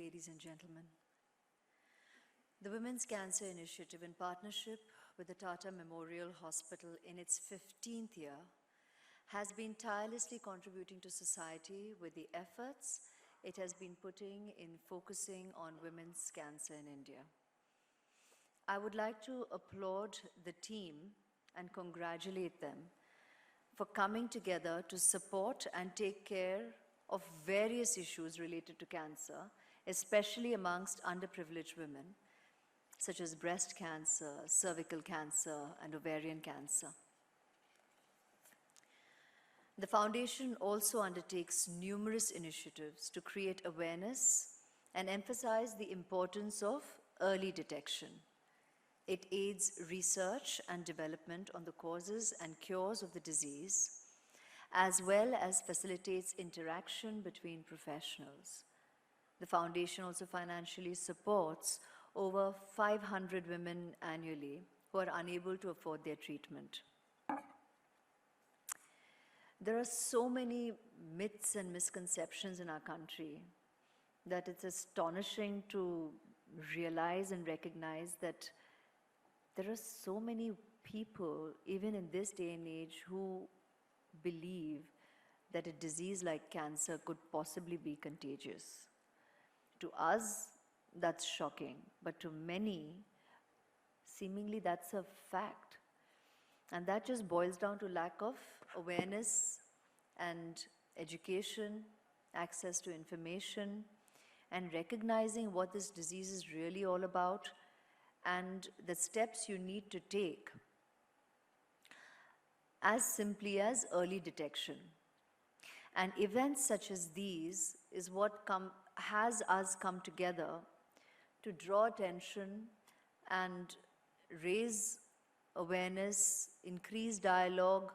ladies and gentlemen. The Women's Cancer Initiative, in partnership with the Tata Memorial Hospital in its 15th year, has been tirelessly contributing to society with the efforts it has been putting in focusing on women's cancer in India. I would like to applaud the team and congratulate them for coming together to support and take care of various issues related to cancer, especially amongst underprivileged women, such as breast cancer, cervical cancer, and ovarian cancer. The foundation also undertakes numerous initiatives to create awareness and emphasize the importance of early detection. It aids research and development on the causes and cures of the disease, as well as facilitates interaction between professionals. The foundation also financially supports over 500 women annually who are unable to afford their treatment. There are so many myths and misconceptions in our country that it's astonishing to realize and recognize that there are so many people, even in this day and age, who believe that a disease like cancer could possibly be contagious. To us, that's shocking, but to many, seemingly that's a fact. And that just boils down to lack of awareness and education, access to information, and recognizing what this disease is really all about and the steps you need to take, as simply as early detection. And events such as these is what has us come together to draw attention and raise awareness, increase dialogue,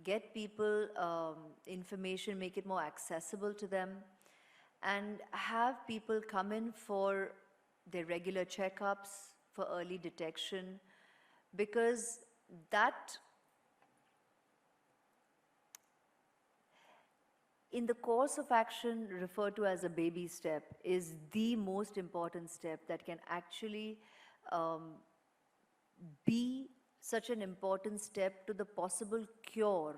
get people information, make it more accessible to them, and have people come in for their regular checkups, for early detection, because that, in the course of action referred to as a baby step, is the most important step that can actually be such an important step to the possible cure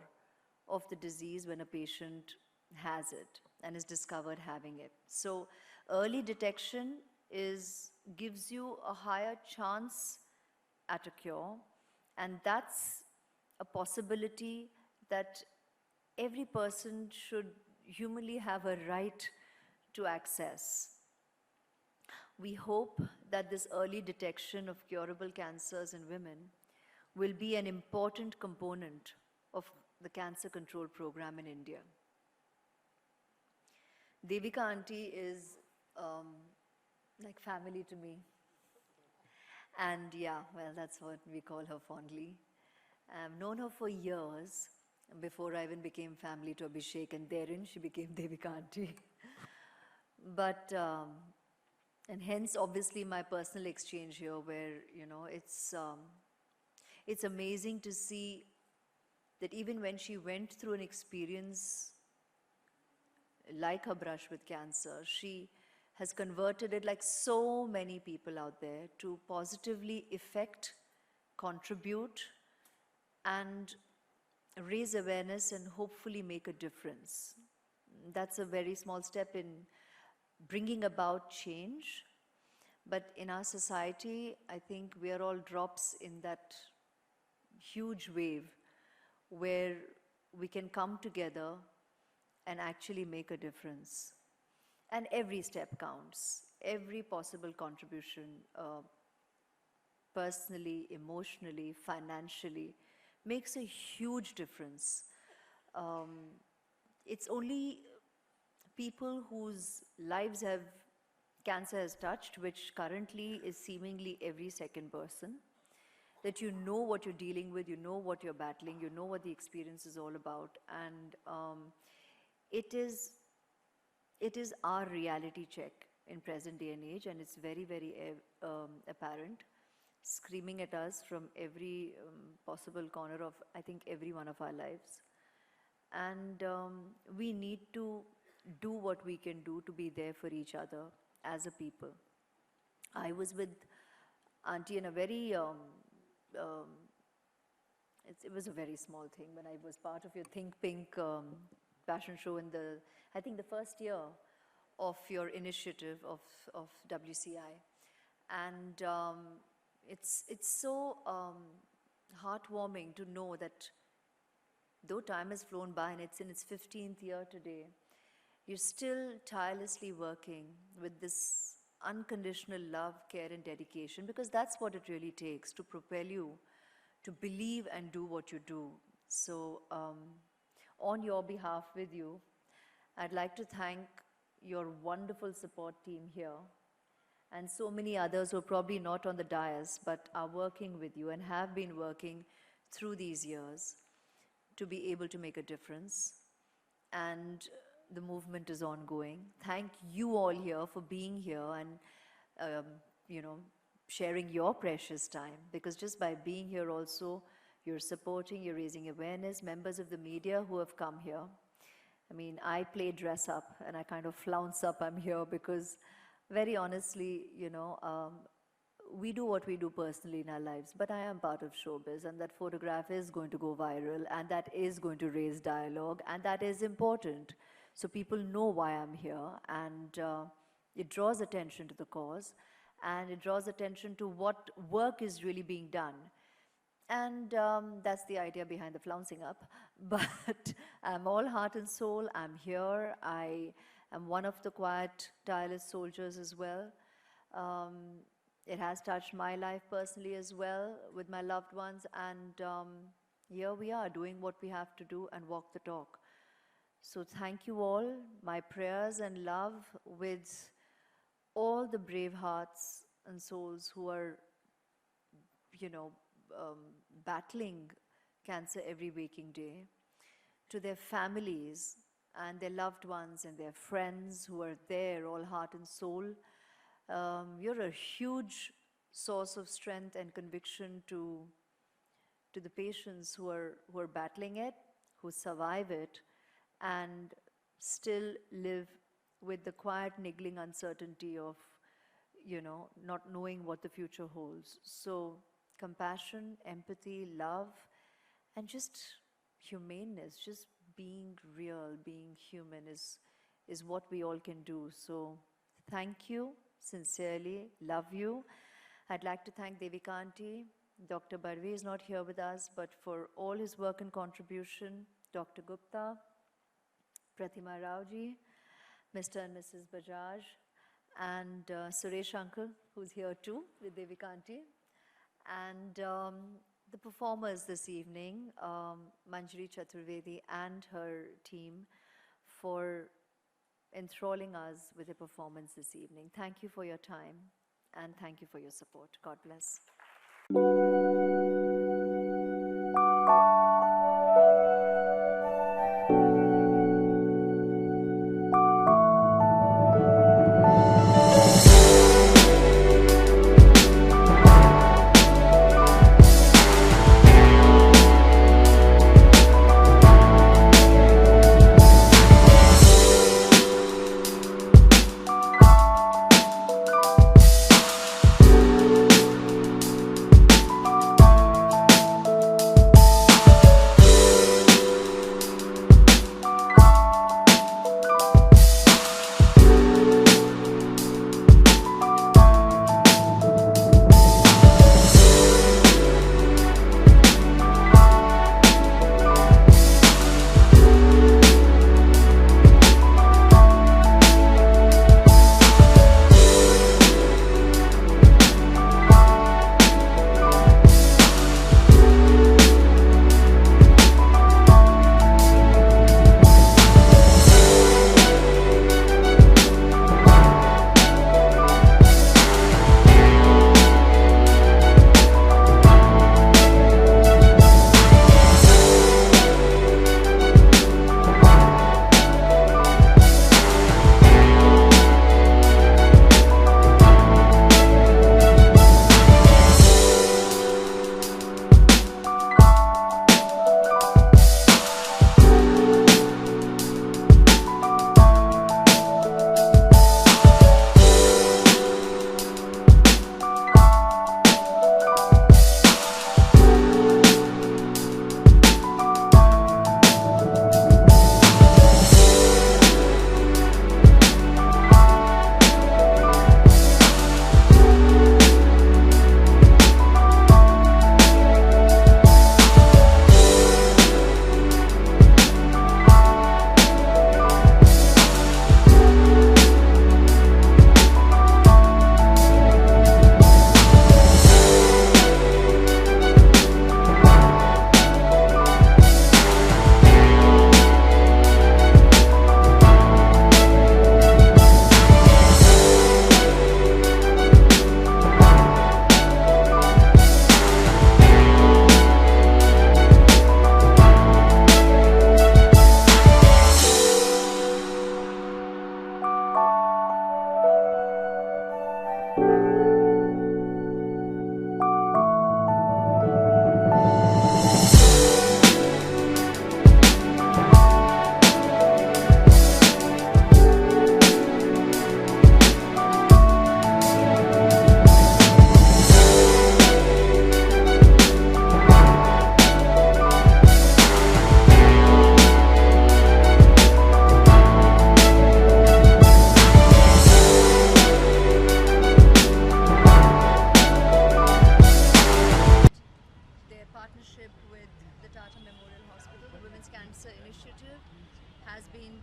of the disease when a patient has it and is discovered having it. So early detection gives you a higher chance at a cure, and that's a possibility that every person should humanly have a right to access. We hope that this early detection of curable cancers in women will be an important component of the cancer control program in India. Devika auntie is like family to me. And yeah, well, that's what we call her fondly. I've known her for years, before I even became family to Abhishek, and therein she became Devika auntie. But, and hence obviously my personal exchange here where, you know, it's amazing to see that even when she went through an experience like her brush with cancer, she has converted it, like so many people out there, to positively affect, contribute, and raise awareness and hopefully make a difference. That's a very small step in bringing about change. But in our society, I think we are all drops in that huge wave where we can come together and actually make a difference. And every step counts. Every possible contribution, personally, emotionally, financially, makes a huge difference. It's only people whose lives cancer has touched, which currently is seemingly every second person, that you know what you're dealing with, you know what you're battling, you know what the experience is all about. And it is our reality check in present day and age, and it's very, very apparent, screaming at us from every possible corner of, I think, every one of our lives. And we need to do what we can do to be there for each other as a people. I was with Auntie in a very, it was a very small thing when I was part of your Think Pink fashion show in the, I think the first year of your initiative of WCI. And it's so heartwarming to know that though time has flown by and it's in its 15th year today, you're still tirelessly working with this unconditional love, care, and dedication, because that's what it really takes to propel you to believe and do what you do. So on your behalf with you, I'd like to thank your wonderful support team here and so many others who are probably not on the dais but are working with you and have been working through these years to be able to make a difference. And the movement is ongoing. Thank you all here for being here and sharing your precious time, because just by being here also, you're supporting, you're raising awareness. Members of the media who have come here, I mean, I play dress up and I kind of flounce up I'm here because very honestly, we do what we do personally in our lives, but I am part of showbiz, and that photograph is going to go viral, and that is going to raise dialogue, and that is important. So people know why I'm here, and it draws attention to the cause, and it draws attention to what work is really being done. And that's the idea behind the flouncing up. But I'm all heart and soul. I'm here. I am one of the quiet, tireless soldiers as well. It has touched my life personally as well with my loved ones. And here we are doing what we have to do and walk the talk. So thank you all. My prayers and love with all the brave hearts and souls who are, battling cancer every waking day, to their families and their loved ones and their friends who are there, all heart and soul. You're a huge source of strength and conviction to the patients who are battling it, who survive it, and still live with the quiet, niggling uncertainty of, not knowing what the future holds. So compassion, empathy, love, and just humaneness, just being real, being human is what we all can do. So thank you, sincerely, love you. I'd like to thank Devika Aunty. Dr. Barve is not here with us, but for all his work and contribution, Dr. Gupta, Pratima Raoji, Mr. and Mrs. Bajaj, and Suresh Uncle, who's here too with Devika Aunty. And the performers this evening, Manjari Chaturvedi and her team, for enthralling us with a performance this evening. Thank you for your time and thank you for your support. God bless.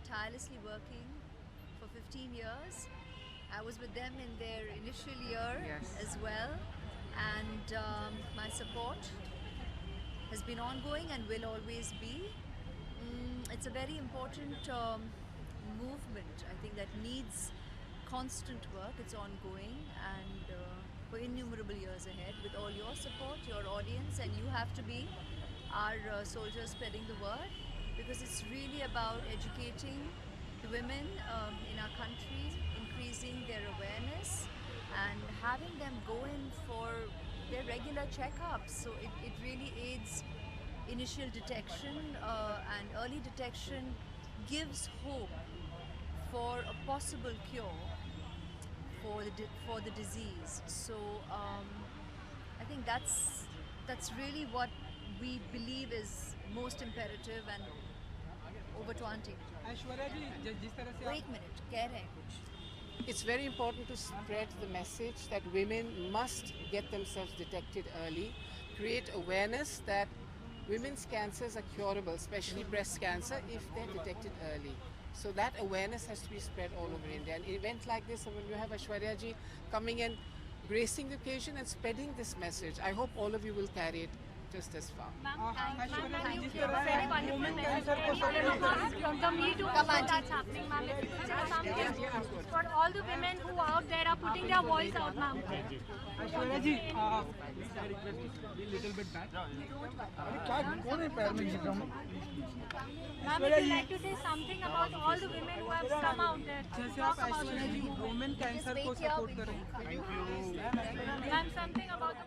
tirelessly working for 15 years. I was with them in their initial year as well, and my support has been ongoing and will always be. It's a very important movement, I think, that needs constant work. It's ongoing, and for innumerable years ahead, with all your support, your audience, and you have to be our soldiers spreading the word, because it's really about educating the women in our country, increasing their awareness, and having them go in for their regular checkups. So it really aids initial detection, and early detection gives hope for a possible cure for the disease. So I think that's really what we believe is most imperative and over to auntie. Aishwarya ji, जिस तरह से Wait a minute, कह रहे हैं कुछ. It's very important to spread the message that women must get themselves detected early, create awareness that women's cancers are curable, especially breast cancer, if they're detected early. So that awareness has to be spread all over India. An event like this, when you have Aishwarya ji coming and gracing the occasion and spreading this message, I hope all of you will carry it just as far. Aishwarya ji, जिस तरह से women cancer को support The Me Too movement that's happening, ma'am. If you could say something for all the women who out there are putting their voice out, ma'am. Aishwarya ji, please I request you to be little bit back. क्या कौन है पैर में गिर रहा हूँ? Ma'am, if you like to say something about all the women who have come out there. जैसे आप Aishwarya ji women cancer को support कर रहे हैं. Ma'am, something about the